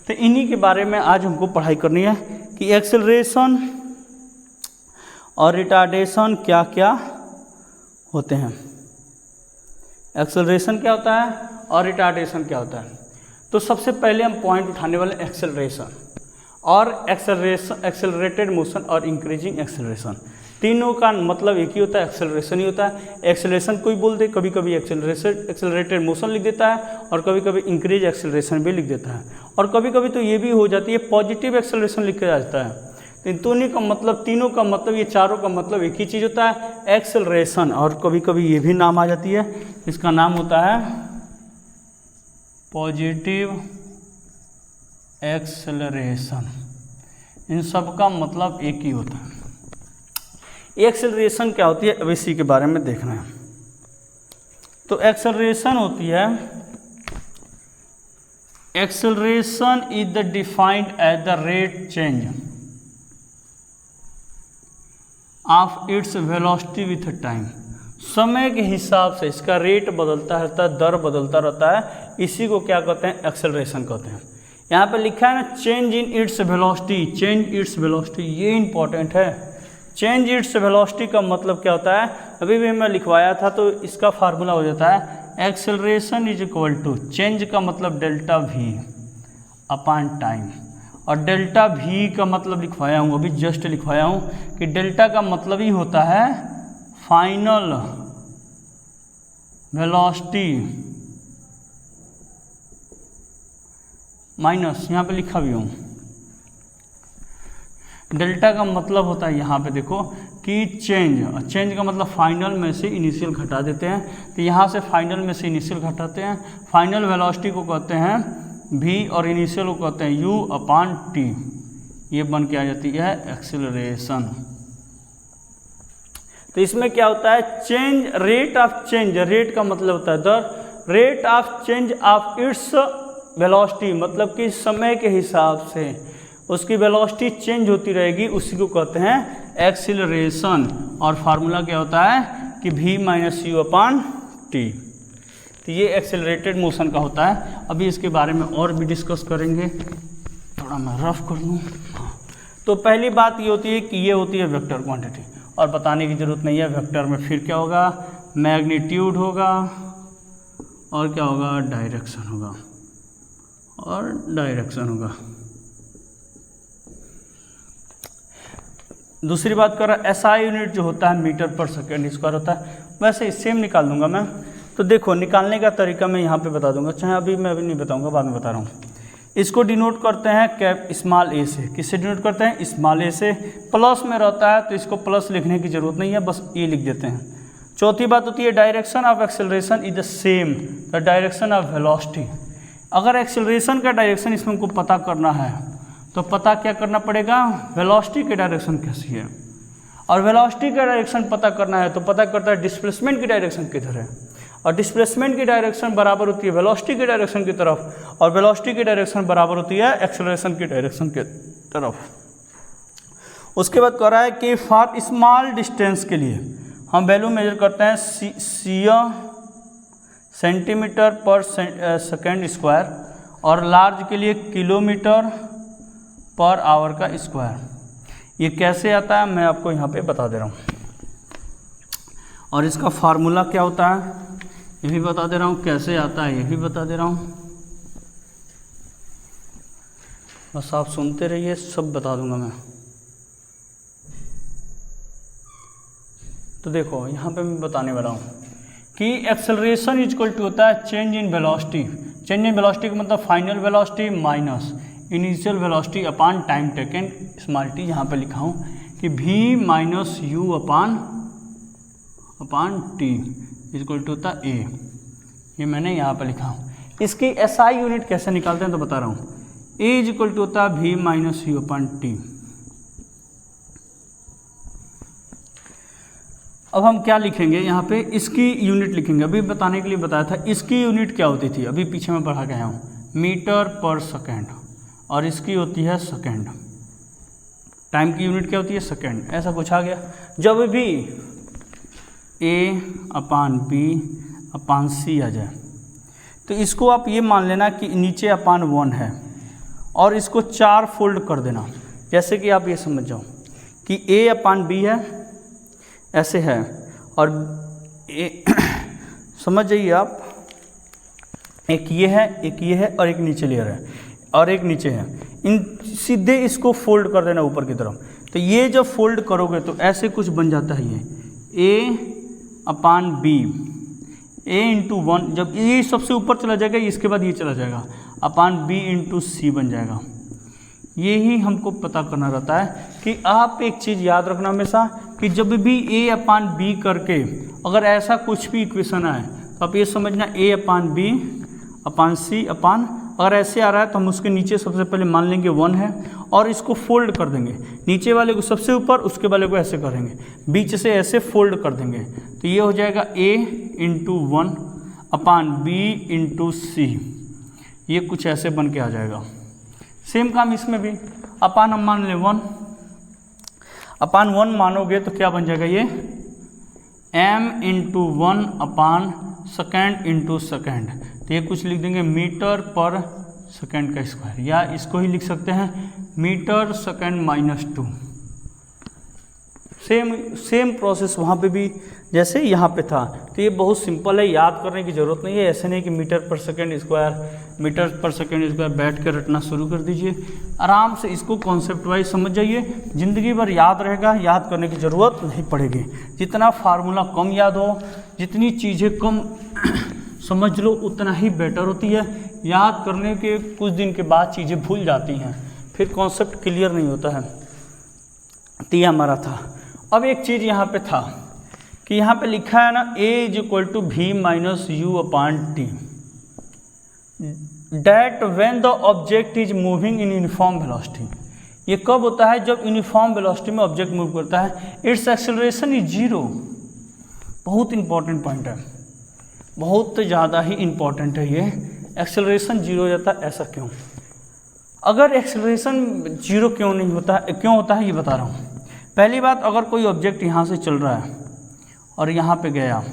तो इन्हीं के बारे में आज हमको पढ़ाई करनी है कि एक्सेलरेशन और रिटार्डेशन क्या क्या होते हैं। एक्सेलरेशन क्या होता है और रिटार्डेशन क्या होता है। तो सबसे पहले हम पॉइंट उठाने वाले एक्सेलरेशन और एक्सेलरेटेड मोशन और इंक्रीजिंग एक्सेलरेशन। तीनों का मतलब एक ही होता है, एक्सेलरेशन ही होता है। एक्सेलरेशन कोई बोल दे, कभी कभी एक्सेलरेटेड मोशन लिख देता है और कभी कभी इंक्रीज एक्सेलरेशन भी लिख देता है, और कभी कभी तो ये भी हो जाती है पॉजिटिव एक्सेलरेशन लिखा जाता है। इन दोनों का मतलब, तीनों का मतलब, ये चारों का मतलब एक ही चीज़ होता है, एक्सेलरेशन। और कभी कभी ये भी नाम आ जाती है, इसका नाम होता है पॉजिटिव एक्सेलरेशन। इन सब का मतलब एक ही होता है। एक्सेलरेशन क्या होती है, अब इसी के बारे में देखना है। तो एक्सेलरेशन होती है, acceleration is the defined as the rate change of its velocity with time. समय के हिसाब से इसका रेट बदलता रहता है, दर बदलता रहता है, इसी को क्या कहते हैं? एक्सेलरेशन कहते हैं। यहाँ पे लिखा है ना, change in its velocity, change its velocity, ये इंपॉर्टेंट है। चेंज इट्स वेलोसिटी का मतलब क्या होता है? अभी भी मैं लिखवाया था, तो इसका फार्मूला हो जाता है acceleration is equal to, change का मतलब डेल्टा वी अपॉन टाइम, और डेल्टा वी का मतलब लिखवाया हूँ, अभी जस्ट लिखवाया हूँ कि डेल्टा का मतलब ही होता है फाइनल वेलोसिटी माइनस, यहाँ पे लिखा भी हूँ, डेल्टा का मतलब होता है यहाँ पे देखो कि चेंज, चेंज का मतलब फाइनल में से इनिशियल घटा देते हैं। तो यहाँ से फाइनल में से इनिशियल घटाते हैं, फाइनल वेलोसिटी को कहते हैं v और इनिशियल को कहते हैं u अपॉन t। ये बन के आ जाती है एक्सेलरेशन। तो इसमें क्या होता है? Change, rate of change, rate का मतलब होता है दर, rate of change of its velocity, मतलब कि समय के हिसाब से उसकी वेलोसिटी चेंज होती रहेगी, उसी को कहते हैं एक्सेलरेशन। और फार्मूला क्या होता है कि v minus U upon T. तो ये एक्सेलरेटेड मोशन का होता है। अभी इसके बारे में और भी डिस्कस करेंगे, थोड़ा मैं रफ कर लूँ। तो पहली बात ये होती है कि ये होती है वेक्टर क्वांटिटी, और बताने की ज़रूरत नहीं है। वेक्टर में फिर क्या होगा? मैग्नीट्यूड होगा और क्या होगा? डायरेक्शन होगा, और डायरेक्शन होगा। दूसरी बात कर रहा है SI यूनिट जो होता है मीटर पर सेकेंड स्क्वायर होता है। वैसे सेम निकाल दूंगा मैं। तो देखो, निकालने का तरीका मैं यहाँ पे बता दूंगा, चाहे अभी मैं नहीं बताऊंगा, बाद में बता रहा हूँ। इसको डिनोट करते हैं कैप स्मॉल ए से। किससे डिनोट करते हैं? स्मॉल ए से। प्लस में रहता है तो इसको प्लस लिखने की जरूरत नहीं है, बस ए लिख देते हैं। चौथी बात होती है direction of acceleration is the same the direction of velocity. अगर एक्सेलरेशन का डायरेक्शन इसमें हमको पता करना है तो पता क्या करना पड़ेगा? वेलोसिटी की डायरेक्शन कैसी है, और वेलोसिटी का डायरेक्शन पता करना है तो पता करता है डिस्प्लेसमेंट की डायरेक्शन किधर है, और डिस्प्लेसमेंट की डायरेक्शन बराबर होती है वेलोसिटी की डायरेक्शन की तरफ, और वेलोसिटी की डायरेक्शन बराबर होती है एक्सेलरेशन की डायरेक्शन की तरफ। उसके बाद कह रहा है कि फॉर स्मॉल डिस्टेंस के लिए हम वैल्यू मेजर करते हैं सेंटीमीटर पर सेकेंड स्क्वायर, और लार्ज के लिए किलोमीटर पर आवर का स्क्वायर। ये कैसे आता है मैं आपको यहाँ पे बता दे रहा हूँ, और इसका फार्मूला क्या होता है ये भी बता दे रहा हूँ, कैसे आता है ये भी बता दे रहा हूँ। बस आप सुनते रहिए, सब बता दूंगा मैं। तो देखो यहाँ पे मैं बताने वाला हूँ कि एक्सेलरेशन इक्वल टू होता है change in velocity. Change in velocity का मतलब final velocity minus initial velocity upon time taken small T. यहाँ पे लिखा हूँ कि v minus U upon T equal to होता है ए। ये मैंने यहाँ पे लिखा हूँ। इसकी एसआई यूनिट कैसे निकालते हैं तो बता रहा हूँ। ए इक्वल टू होता है v minus U upon T. अब हम क्या लिखेंगे यहाँ पे? इसकी यूनिट लिखेंगे। अभी बताने के लिए बताया था इसकी यूनिट क्या होती थी, अभी पीछे मैं बढ़ा के आया हूँ, मीटर पर सेकेंड, और इसकी होती है सेकेंड। टाइम की यूनिट क्या होती है? सेकेंड। ऐसा पूछा गया। जब भी a upon b upon c आ जाए तो इसको आप ये मान लेना कि नीचे अपान 1 है, और इसको 4 फोल्ड कर देना। जैसे कि आप ये समझ जाओ कि a अपान b है, ऐसे है, और समझ जाइए आप, एक ये है और एक नीचे लेयर है और एक नीचे है। इन सीधे इसको फोल्ड कर देना ऊपर की तरफ। तो ये जब फोल्ड करोगे तो ऐसे कुछ बन जाता है, ये a upon b a into 1। जब ये सबसे ऊपर चला जाएगा इसके बाद ये चला जाएगा अपान b इंटू सी बन जाएगा। यही हमको पता करना रहता है कि आप एक चीज़ याद रखना हमेशा कि जब भी a अपान b करके अगर ऐसा कुछ भी इक्वेशन आए तो आप ये समझना a upon b upon c अपान, अगर ऐसे आ रहा है तो हम उसके नीचे सबसे पहले मान लेंगे 1 है और इसको फोल्ड कर देंगे। नीचे वाले को सबसे ऊपर, उसके वाले को ऐसे करेंगे, बीच से ऐसे फोल्ड कर देंगे। तो ये हो जाएगा a into 1 upon b into C. ये कुछ ऐसे बन के आ जाएगा। सेम काम इसमें भी अपान हम मान लें 1, अपान 1 मानोगे तो क्या बन जाएगा? ये m इंटू 1 अपान सेकेंड इंटू सेकेंड। तो ये कुछ लिख देंगे मीटर पर सेकेंड का स्क्वायर, या इसको ही लिख सकते हैं metre second minus 2। Same process वहाँ पे भी जैसे यहाँ पे था। तो ये बहुत सिंपल है, याद करने की ज़रूरत नहीं है। ऐसे नहीं कि मीटर पर सेकेंड स्क्वायर बैठ कर रटना शुरू कर दीजिए। आराम से इसको कॉन्सेप्ट वाइज समझ जाइए, ज़िंदगी भर याद रहेगा, याद करने की ज़रूरत नहीं पड़ेगी। जितना फार्मूला कम याद हो, जितनी चीज़ें कम समझ लो उतना ही बेटर होती है। याद करने के कुछ दिन के बाद चीज़ें भूल जाती हैं, फिर कॉन्सेप्ट क्लियर नहीं होता है। तो ये हमारा था। अब एक चीज़ यहाँ पे था कि यहाँ पे लिखा है ना a is equal to v minus U upon T, that when the object is moving in uniform velocity. ये कब होता है? जब यूनिफॉर्म वेलोसिटी में ऑब्जेक्ट मूव करता है। Its acceleration is 0। बहुत इंपॉर्टेंट पॉइंट है, बहुत ज़्यादा ही इंपॉर्टेंट है ये। एक्सेलरेशन 0 हो जाता है, ऐसा क्यों? अगर एक्सेलरेशन 0 क्यों नहीं होता है, क्यों होता है ये बता रहा हूँ। पहली बात, अगर कोई ऑब्जेक्ट यहाँ से चल रहा है और यहाँ पे गया,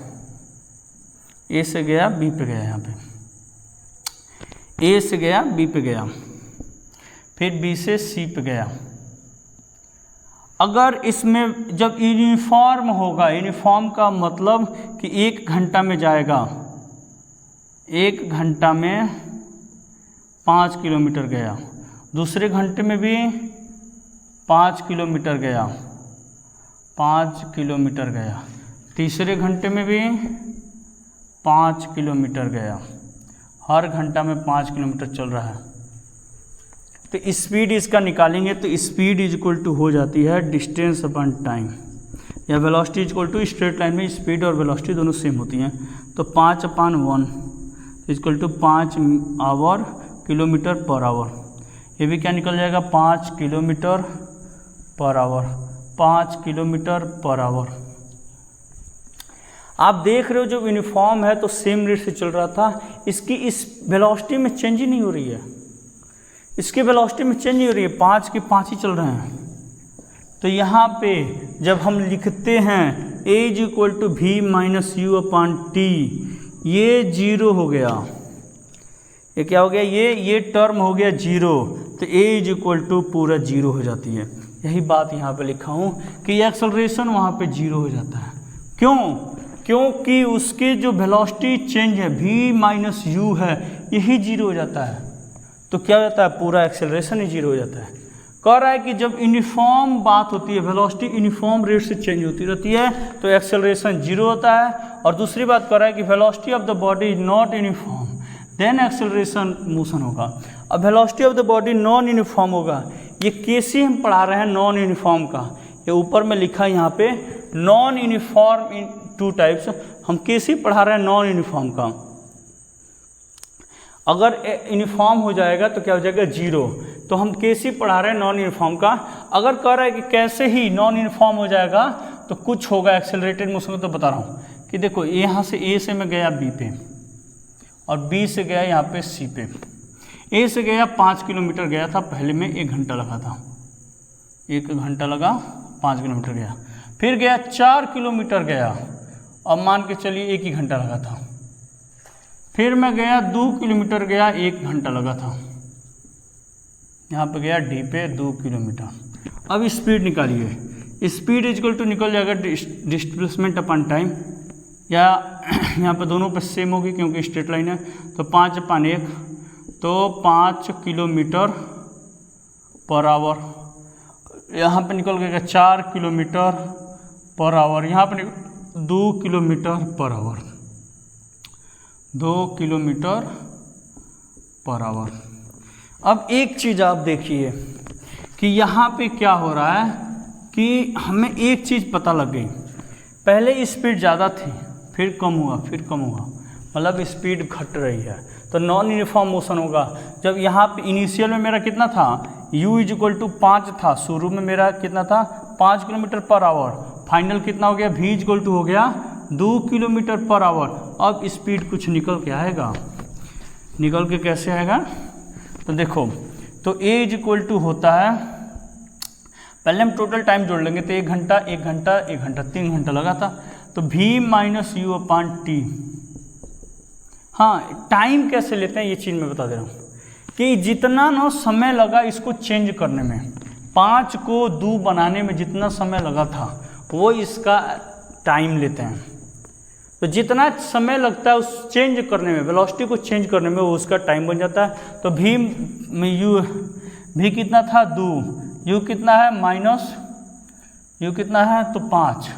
ए से गया बी पे गया, यहाँ पे ए से गया बी पे गया, फिर बी से सी पे गया। अगर इसमें जब यूनिफॉर्म होगा, यूनिफॉर्म का मतलब कि 1 घंटा में जाएगा, 1 घंटा में 5 किलोमीटर गया, दूसरे घंटे में भी 5 किलोमीटर गया, 5 किलोमीटर गया, तीसरे घंटे में भी 5 किलोमीटर गया। हर घंटा में 5 किलोमीटर चल रहा है। तो स्पीड इसका निकालेंगे तो स्पीड इज इक्वल टू हो जाती है डिस्टेंस अपॉन टाइम, या velocity is equal to, straight line में स्पीड और वेलोसिटी दोनों सेम होती हैं, तो 5/1 इक्वल टू 5 आवर किलोमीटर पर आवर। ये भी क्या निकल जाएगा 5 किलोमीटर पर आवर, 5 किलोमीटर पर आवर। आप देख रहे हो जो यूनिफॉर्म है तो सेम रेट से चल रहा था, इसकी इस वेलोसिटी में चेंज ही नहीं हो रही है, इसकी वेलोसिटी में चेंज नहीं हो रही है, 5 के 5 ही चल रहे हैं। तो यहाँ पे जब हम लिखते हैं a is equal to V minus U upon T, ये 0 हो गया, ये क्या हो गया, ये टर्म हो गया 0, तो a इज इक्वल टू पूरा 0 हो जाती है। यही बात यहाँ पे लिखा हूँ कि एक्सेलरेशन वहाँ पे 0 हो जाता है। क्यों? क्योंकि उसके जो वेलोसिटी चेंज है v माइनस यू है, यही 0 हो जाता है। तो क्या हो जाता है, पूरा एक्सेलरेशन ही 0 हो जाता है। कह रहा है कि जब यूनिफॉर्म बात होती है, वेलोसिटी यूनिफॉर्म रेट से चेंज होती रहती है, तो एक्सेलरेशन 0 होता है। और दूसरी बात कह रहा है कि velocity of the body is not uniform, then acceleration motion होगा। अब velocity of the body non uniform होगा, ये केसी हम पढ़ा रहे हैं नॉन यूनिफॉर्म का, ये ऊपर में लिखा है यहाँ पे नॉन यूनिफॉर्म इन 2 टाइप्स, हम केसी पढ़ा रहे हैं नॉन यूनिफॉर्म का। अगर यूनिफॉर्म हो जाएगा तो क्या हो जाएगा 0, तो हम केसी पढ़ा रहे हैं नॉन यूनिफॉर्म का। अगर कह रहा है कि कैसे ही नॉन यूनिफॉर्म हो जाएगा तो कुछ होगा एक्सेलरेटेड मोशन, तो बता रहा हूँ कि देखो यहाँ से ए से मैं गया बी पे, और बी से गया यहाँ पे सी पे। ए से गया 5 किलोमीटर गया था, पहले में 1 घंटा लगा था, 1 घंटा लगा 5 किलोमीटर गया। फिर गया 4 किलोमीटर गया, अब मान के चलिए 1 ही घंटा लगा था। फिर मैं गया 2 किलोमीटर गया, 1 घंटा लगा था। यहाँ पे गया डी पे 2 किलोमीटर। अब स्पीड निकालिए, स्पीड इक्वल टू निकल जाएगा डिस्प्लेसमेंट अपॉन टाइम, या यहाँ पे दोनों पे सेम होगी क्योंकि स्ट्रेट लाइन है, तो 5/1 तो 5 किलोमीटर पर आवर। यहाँ पे निकल गया 4 किलोमीटर पर आवर, यहाँ पे 2 किलोमीटर पर आवर, 2 किलोमीटर पर आवर। अब एक चीज़ आप देखिए कि यहाँ पे क्या हो रहा है कि हमें एक चीज़ पता लग गई, पहले स्पीड ज़्यादा थी, फिर कम हुआ, फिर कम हुआ, मतलब स्पीड घट रही है, तो नॉन यूनिफॉर्म मोशन होगा। जब यहाँ पे इनिशियल में मेरा कितना था, u इज इक्वल टू 5 था, शुरू में मेरा कितना था 5 किलोमीटर पर आवर, फाइनल कितना हो गया v इज इक्वल टू हो गया 2 किलोमीटर पर आवर। अब स्पीड कुछ निकल के आएगा, निकल के कैसे आएगा, तो देखो, तो a इज इक्वल टू होता है, पहले हम टोटल टाइम जोड़ लेंगे, तो 1 घंटा 1 घंटा 1 घंटा 3 घंटा लगा था, तो v minus U upon T. हाँ, टाइम कैसे लेते हैं ये चीज़ मैं बता दे रहा हूँ कि जितना ना समय लगा इसको चेंज करने में, 5 को 2 बनाने में जितना समय लगा था वो इसका टाइम लेते हैं। तो जितना समय लगता है उस चेंज करने में, वेलोसिटी को चेंज करने में, वो उसका टाइम बन जाता है। तो v में v कितना था 2, u कितना है माइनस u कितना है तो 5,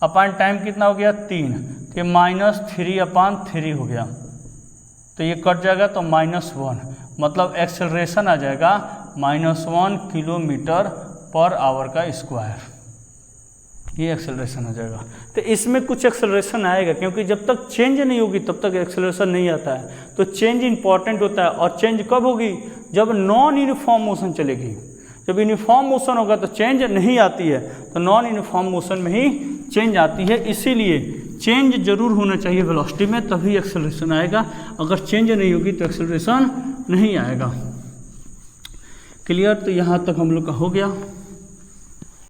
अपॉन टाइम कितना हो गया 3, तो -3/3 हो गया, तो ये कट जाएगा तो -1, मतलब एक्सेलरेशन आ जाएगा -1 किलोमीटर पर आवर का स्क्वायर, ये एक्सेलरेशन हो जाएगा। तो इसमें कुछ एक्सेलरेशन आएगा क्योंकि जब तक चेंज नहीं होगी तब तक एक्सेलरेशन नहीं आता है। तो चेंज इंपॉर्टेंट होता है, और चेंज कब होगी, जब नॉन यूनिफॉर्म मोशन चलेगी। जब यूनिफॉर्म मोशन होगा तो चेंज नहीं आती है, तो नॉन यूनिफॉर्म मोशन में ही चेंज आती है। इसीलिए चेंज जरूर होना चाहिए वेलोसिटी में, तभी एक्सेलरेशन आएगा, अगर चेंज नहीं होगी तो एक्सेलरेशन नहीं आएगा। क्लियर? तो यहाँ तक हम लोग का हो गया।